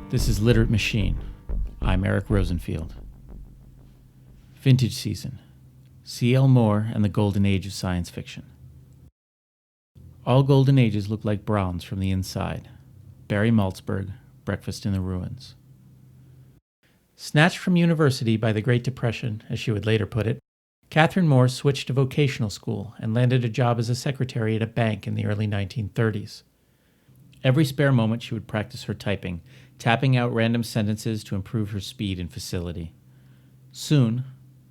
This is Literate Machine. I'm Eric Rosenfield. Vintage Season. C.L. Moore and the Golden Age of Science Fiction. All golden ages look like bronze from the inside. Barry Malzberg, Breakfast in the Ruins. Snatched from university by the Great Depression, as she would later put it, Catherine Moore switched to vocational school and landed a job as a secretary at a bank in the early 1930s. Every spare moment she would practice her typing, tapping out random sentences to improve her speed and facility. Soon,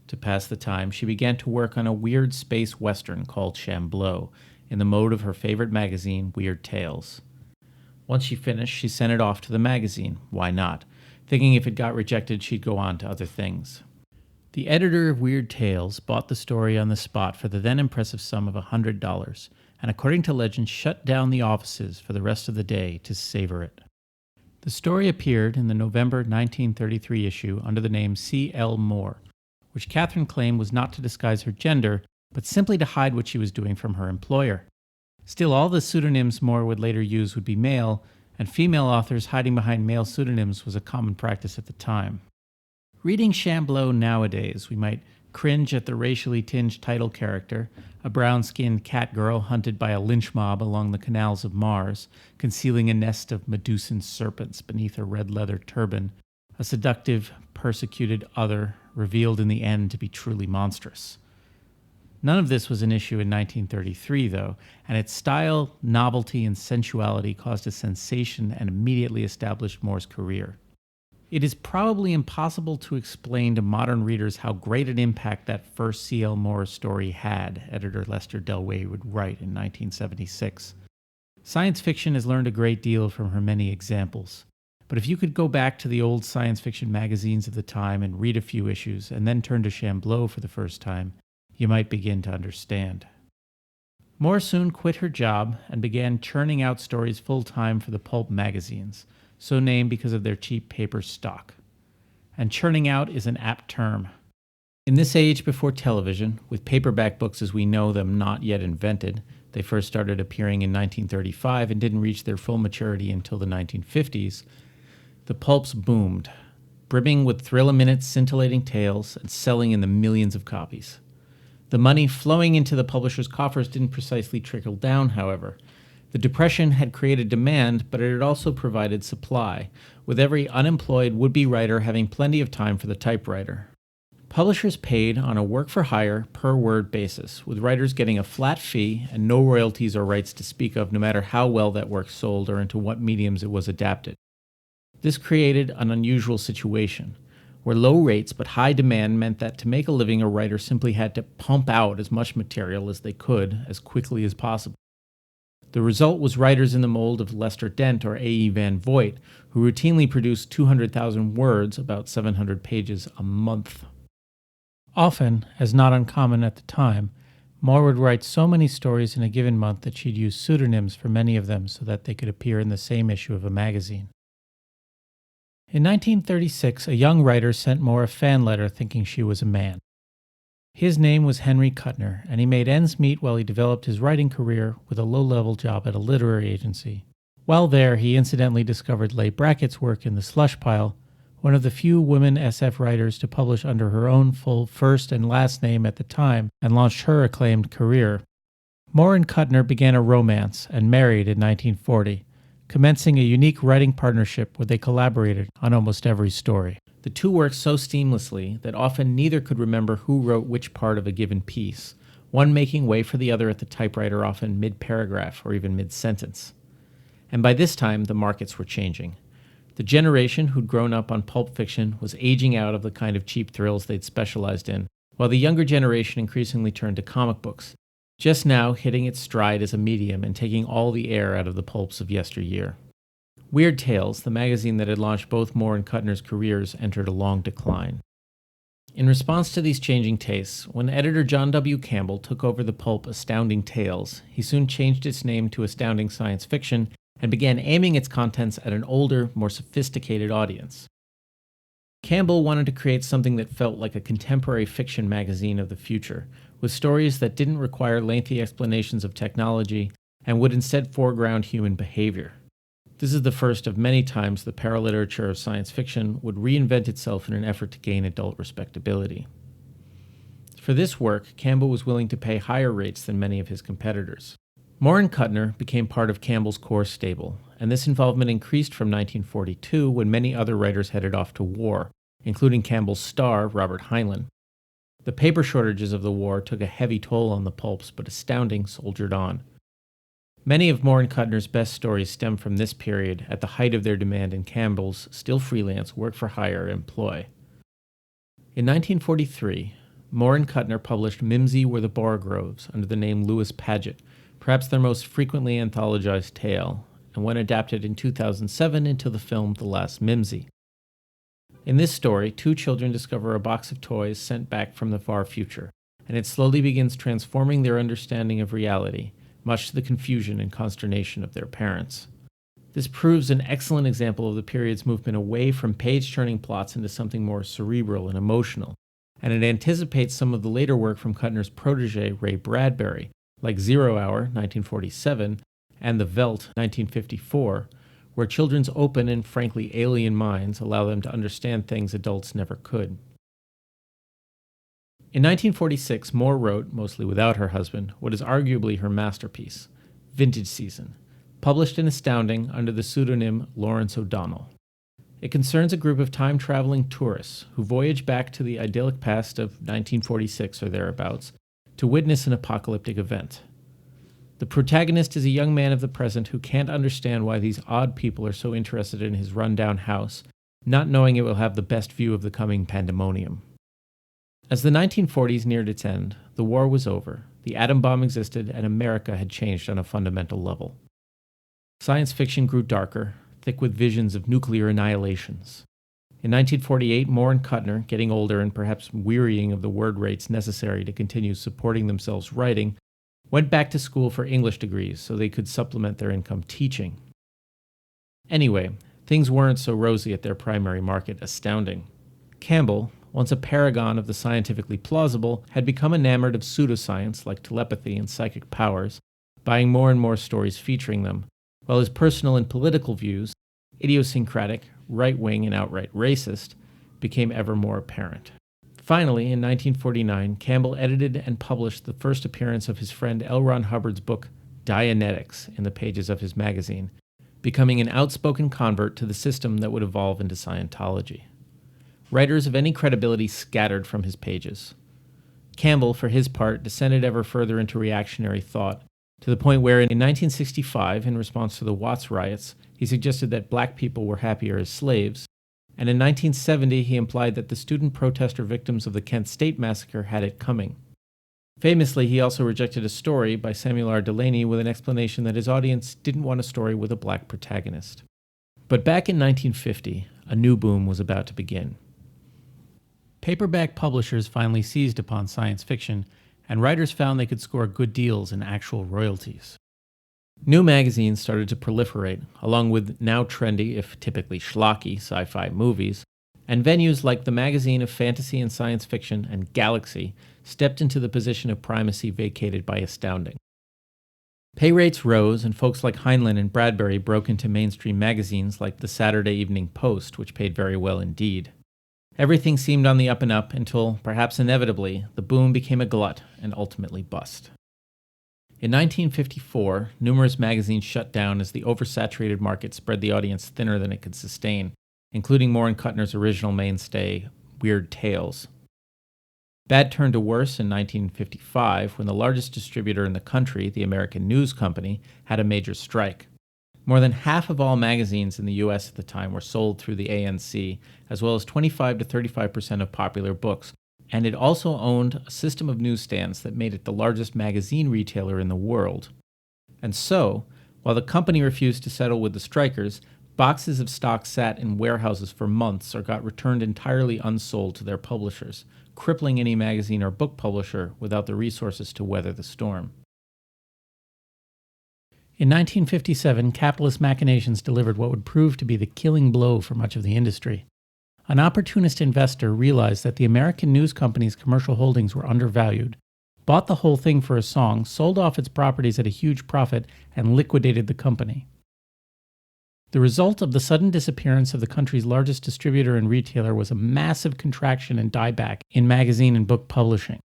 to pass the time, she began to work on a weird space western called Shambleau, in the mode of her favorite magazine, Weird Tales. Once she finished, she sent it off to the magazine. Why not? Thinking if it got rejected, she'd go on to other things. The editor of Weird Tales bought the story on the spot for the then impressive sum of $100, and according to legend, shut down the offices for the rest of the day to savor it. The story appeared in the November 1933 issue under the name C.L. Moore, which Catherine claimed was not to disguise her gender, but simply to hide what she was doing from her employer. Still, all the pseudonyms Moore would later use would be male, and female authors hiding behind male pseudonyms was a common practice at the time. Reading Shambleau nowadays, we might cringe at the racially tinged title character, a brown-skinned cat girl hunted by a lynch mob along the canals of Mars, concealing a nest of Medusan serpents beneath a red leather turban, a seductive, persecuted other revealed in the end to be truly monstrous. None of this was an issue in 1933, though, and its style, novelty, and sensuality caused a sensation and immediately established Moore's career. It is probably impossible to explain to modern readers how great an impact that first C.L. Moore story had, editor Lester Del Rey would write in 1976. Science fiction has learned a great deal from her many examples. But if you could go back to the old science fiction magazines of the time and read a few issues, and then turn to Shambleau for the first time, you might begin to understand. Moore soon quit her job and began churning out stories full-time for the pulp magazines, so named because of their cheap paper stock. And churning out is an apt term. In this age before television, with paperback books as we know them not yet invented, they first started appearing in 1935 and didn't reach their full maturity until the 1950s, the pulps boomed, brimming with thrill-a-minute scintillating tales and selling in the millions of copies. The money flowing into the publishers' coffers didn't precisely trickle down, however. The Depression had created demand, but it had also provided supply, with every unemployed would-be writer having plenty of time for the typewriter. Publishers paid on a work-for-hire, per-word basis, with writers getting a flat fee and no royalties or rights to speak of no matter how well that work sold or into what mediums it was adapted. This created an unusual situation, where low rates but high demand meant that to make a living a writer simply had to pump out as much material as they could as quickly as possible. The result was writers in the mold of Lester Dent or A.E. Van Vogt, who routinely produced 200,000 words, about 700 pages, a month. Often, as not uncommon at the time, Moore would write so many stories in a given month that she'd use pseudonyms for many of them so that they could appear in the same issue of a magazine. In 1936, a young writer sent Moore a fan letter thinking she was a man. His name was Henry Kuttner, and he made ends meet while he developed his writing career with a low-level job at a literary agency. While there, he incidentally discovered Leigh Brackett's work in The Slush Pile, one of the few women SF writers to publish under her own full first and last name at the time, and launched her acclaimed career. Moore and Kuttner began a romance and married in 1940. Commencing a unique writing partnership where they collaborated on almost every story. The two worked so seamlessly that often neither could remember who wrote which part of a given piece, one making way for the other at the typewriter often mid-paragraph or even mid-sentence. And by this time, the markets were changing. The generation who'd grown up on pulp fiction was aging out of the kind of cheap thrills they'd specialized in, while the younger generation increasingly turned to comic books, just now hitting its stride as a medium and taking all the air out of the pulps of yesteryear. Weird Tales, the magazine that had launched both Moore and Kuttner's careers, entered a long decline. In response to these changing tastes, when editor John W. Campbell took over the pulp Astounding Tales, he soon changed its name to Astounding Science Fiction and began aiming its contents at an older, more sophisticated audience. Campbell wanted to create something that felt like a contemporary fiction magazine of the future, with stories that didn't require lengthy explanations of technology and would instead foreground human behavior. This is the first of many times the paraliterature of science fiction would reinvent itself in an effort to gain adult respectability. For this work, Campbell was willing to pay higher rates than many of his competitors. Moore and Kuttner became part of Campbell's core stable, and this involvement increased from 1942 when many other writers headed off to war, including Campbell's star, Robert Heinlein. The paper shortages of the war took a heavy toll on the pulps, but Astounding soldiered on. Many of Moore and Kuttner's best stories stem from this period, at the height of their demand in Campbell's, still freelance, work-for-hire employ. In 1943, Moore and Kuttner published Mimsy Were the Borogroves under the name Lewis Paget, perhaps their most frequently anthologized tale, and when adapted in 2007 into the film The Last Mimsy. In this story, two children discover a box of toys sent back from the far future, and it slowly begins transforming their understanding of reality, much to the confusion and consternation of their parents. This proves an excellent example of the period's movement away from page-turning plots into something more cerebral and emotional, and it anticipates some of the later work from Kuttner's protege Ray Bradbury, like 0 Hour, 1947, and The Veldt, 1954, where children's open and frankly alien minds allow them to understand things adults never could. In 1946, Moore wrote, mostly without her husband, what is arguably her masterpiece, Vintage Season, published in Astounding under the pseudonym Lawrence O'Donnell. It concerns a group of time-traveling tourists who voyage back to the idyllic past of 1946 or thereabouts to witness an apocalyptic event. The protagonist is a young man of the present who can't understand why these odd people are so interested in his run-down house, not knowing it will have the best view of the coming pandemonium. As the 1940s neared its end, the war was over, the atom bomb existed, and America had changed on a fundamental level. Science fiction grew darker, thick with visions of nuclear annihilations. In 1948, Moore and Kuttner, getting older and perhaps wearying of the word rates necessary to continue supporting themselves writing, went back to school for English degrees so they could supplement their income teaching. Anyway, things weren't so rosy at their primary market, Astounding. Campbell, once a paragon of the scientifically plausible, had become enamored of pseudoscience like telepathy and psychic powers, buying more and more stories featuring them, while his personal and political views, idiosyncratic, right-wing, and outright racist, became ever more apparent. Finally, in 1949, Campbell edited and published the first appearance of his friend L. Ron Hubbard's book Dianetics in the pages of his magazine, becoming an outspoken convert to the system that would evolve into Scientology. Writers of any credibility scattered from his pages. Campbell, for his part, descended ever further into reactionary thought, to the point where in 1965, in response to the Watts riots, he suggested that black people were happier as slaves, and in 1970 he implied that the student protester victims of the Kent State Massacre had it coming. Famously, he also rejected a story by Samuel R. Delany with an explanation that his audience didn't want a story with a black protagonist. But back in 1950, a new boom was about to begin. Paperback publishers finally seized upon science fiction, and writers found they could score good deals in actual royalties. New magazines started to proliferate, along with now trendy, if typically schlocky, sci-fi movies, and venues like the Magazine of Fantasy and Science Fiction and Galaxy stepped into the position of primacy vacated by Astounding. Pay rates rose, and folks like Heinlein and Bradbury broke into mainstream magazines like the Saturday Evening Post, which paid very well indeed. Everything seemed on the up and up until, perhaps inevitably, the boom became a glut and ultimately bust. In 1954, numerous magazines shut down as the oversaturated market spread the audience thinner than it could sustain, including Moore and Kuttner's original mainstay, Weird Tales. Bad turned to worse in 1955 when the largest distributor in the country, the American News Company, had a major strike. More than half of all magazines in the U.S. at the time were sold through the ANC, as well as 25 to 35% of popular books, and it also owned a system of newsstands that made it the largest magazine retailer in the world. And so, while the company refused to settle with the strikers, boxes of stock sat in warehouses for months or got returned entirely unsold to their publishers, crippling any magazine or book publisher without the resources to weather the storm. In 1957, capitalist machinations delivered what would prove to be the killing blow for much of the industry. An opportunist investor realized that the American News Company's commercial holdings were undervalued, bought the whole thing for a song, sold off its properties at a huge profit, and liquidated the company. The result of the sudden disappearance of the country's largest distributor and retailer was a massive contraction and dieback in magazine and book publishing.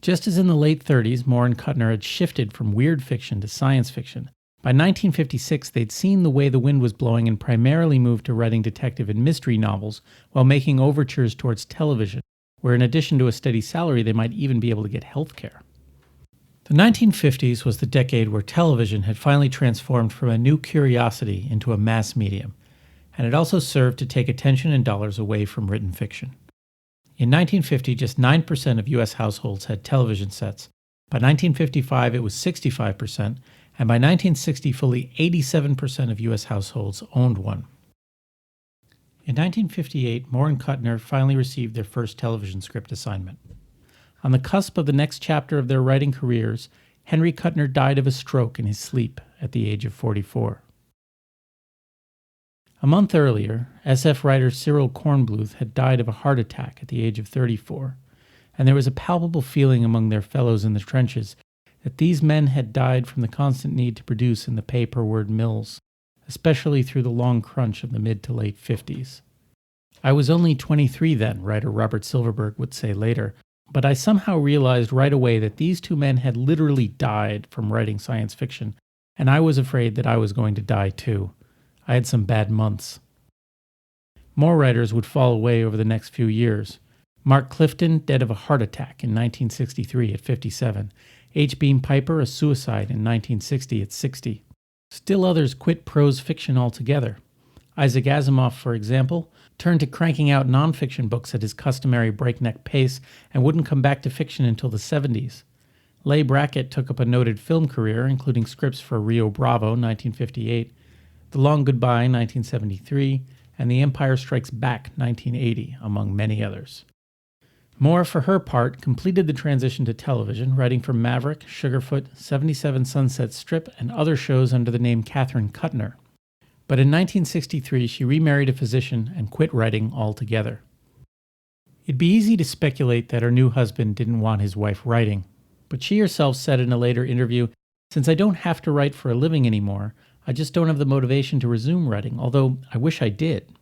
Just as in the late 30s, Moore and Kuttner had shifted from weird fiction to science fiction, by 1956 they'd seen the way the wind was blowing and primarily moved to writing detective and mystery novels while making overtures towards television, where in addition to a steady salary they might even be able to get health care. The 1950s was the decade where television had finally transformed from a new curiosity into a mass medium, and it also served to take attention and dollars away from written fiction. In 1950, just 9% of U.S. households had television sets. By 1955, it was 65%, and by 1960, fully 87% of U.S. households owned one. In 1958, Moore and Kuttner finally received their first television script assignment. On the cusp of the next chapter of their writing careers, Henry Kuttner died of a stroke in his sleep at the age of 44. A month earlier, SF writer Cyril Kornbluth had died of a heart attack at the age of 34, and there was a palpable feeling among their fellows in the trenches that these men had died from the constant need to produce in the pay-per-word mills, especially through the long crunch of the mid to late 50s. I was only 23 then, writer Robert Silverberg would say later, but I somehow realized right away that these two men had literally died from writing science fiction, and I was afraid that I was going to die too. I had some bad months. More writers would fall away over the next few years. Mark Clifton, dead of a heart attack in 1963 at 57. H. Beam Piper, a suicide in 1960 at 60. Still others quit prose fiction altogether. Isaac Asimov, for example, turned to cranking out nonfiction books at his customary breakneck pace and wouldn't come back to fiction until the 70s. Leigh Brackett took up a noted film career, including scripts for Rio Bravo, 1958, The Long Goodbye, 1973, and The Empire Strikes Back, 1980, among many others. Moore, for her part, completed the transition to television, writing for Maverick, Sugarfoot, 77 Sunset Strip, and other shows under the name Katherine Kuttner. But in 1963, she remarried a physician and quit writing altogether. It'd be easy to speculate that her new husband didn't want his wife writing, but she herself said in a later interview, "Since I don't have to write for a living anymore, I just don't have the motivation to resume writing, although I wish I did."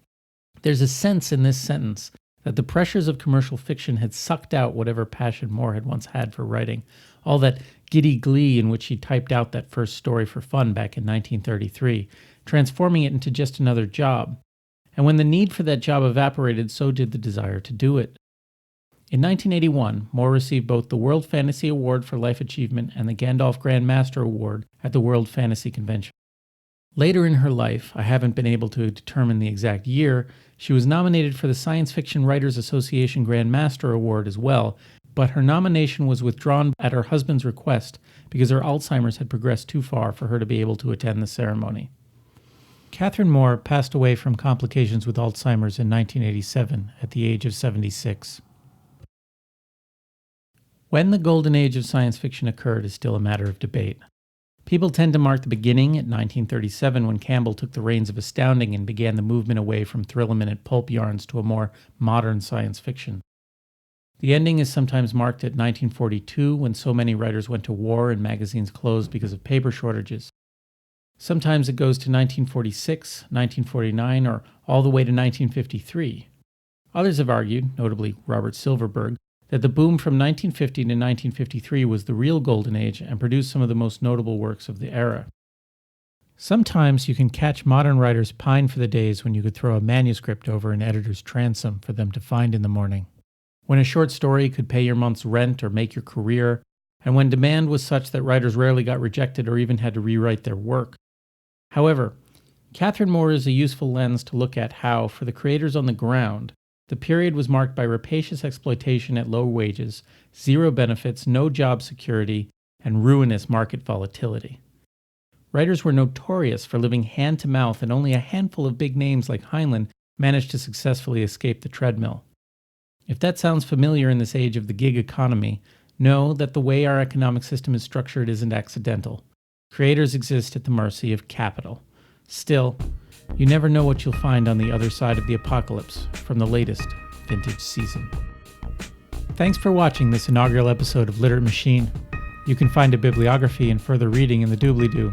There's a sense in this sentence that the pressures of commercial fiction had sucked out whatever passion Moore had once had for writing, all that giddy glee in which he typed out that first story for fun back in 1933, transforming it into just another job. And when the need for that job evaporated, so did the desire to do it. In 1981, Moore received both the World Fantasy Award for Life Achievement and the Gandalf Grand Master Award at the World Fantasy Convention. Later in her life, I haven't been able to determine the exact year, she was nominated for the Science Fiction Writers Association Grand Master Award as well, but her nomination was withdrawn at her husband's request because her Alzheimer's had progressed too far for her to be able to attend the ceremony. Catherine Moore passed away from complications with Alzheimer's in 1987 at the age of 76. When the golden age of science fiction occurred is still a matter of debate. People tend to mark the beginning at 1937 when Campbell took the reins of Astounding and began the movement away from thrill-a-minute pulp yarns to a more modern science fiction. The ending is sometimes marked at 1942 when so many writers went to war and magazines closed because of paper shortages. Sometimes it goes to 1946, 1949, or all the way to 1953. Others have argued, notably Robert Silverberg, that the boom from 1950 to 1953 was the real golden age and produced some of the most notable works of the era. Sometimes you can catch modern writers pine for the days when you could throw a manuscript over an editor's transom for them to find in the morning, when a short story could pay your month's rent or make your career, and when demand was such that writers rarely got rejected or even had to rewrite their work. However, Catherine Moore is a useful lens to look at how, for the creators on the ground, the period was marked by rapacious exploitation at low wages, zero benefits, no job security, and ruinous market volatility. Writers were notorious for living hand to mouth, and only a handful of big names like Heinlein managed to successfully escape the treadmill. If that sounds familiar in this age of the gig economy, know that the way our economic system is structured isn't accidental. Creators exist at the mercy of capital. Still, you never know what you'll find on the other side of the apocalypse from the latest vintage season. Thanks for watching this inaugural episode of Literate Machine. You can find a bibliography and further reading in the doobly-doo.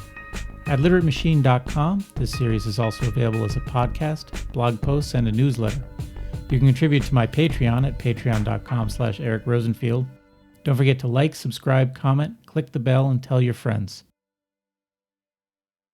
At literatemachine.com, this series is also available as a podcast, blog posts, and a newsletter. You can contribute to my Patreon at patreon.com/Eric Rosenfield. Don't forget to like, subscribe, comment, click the bell, and tell your friends.